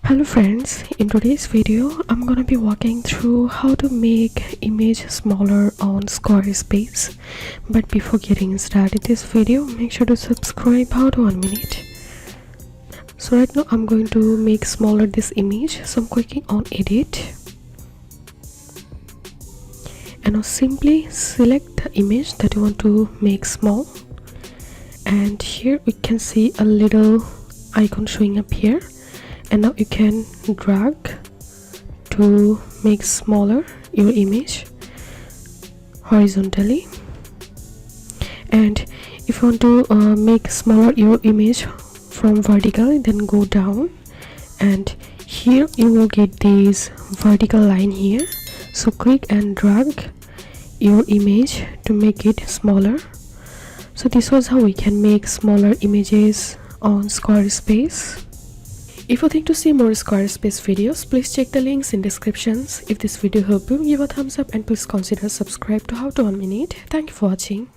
Hello friends, in today's video I'm gonna be walking through how to make image smaller on Squarespace. But before getting started this video, make sure to subscribe. How to 1 minute. So right now I'm going to make smaller this image, so I'm clicking on edit and now simply select the image that you want to make small, and here we can see a little icon showing up here, and now you can drag to make smaller your image horizontally. And if you want to make smaller your image from vertical, then go down, and here you will get this vertical line here, so click and drag your image to make it smaller. So this was how we can make smaller images on Squarespace. If you think to see more Squarespace videos, please check the links in descriptions. If this video helped you, give a thumbs up and please consider subscribe to How to 1 Minute. Thank you for watching.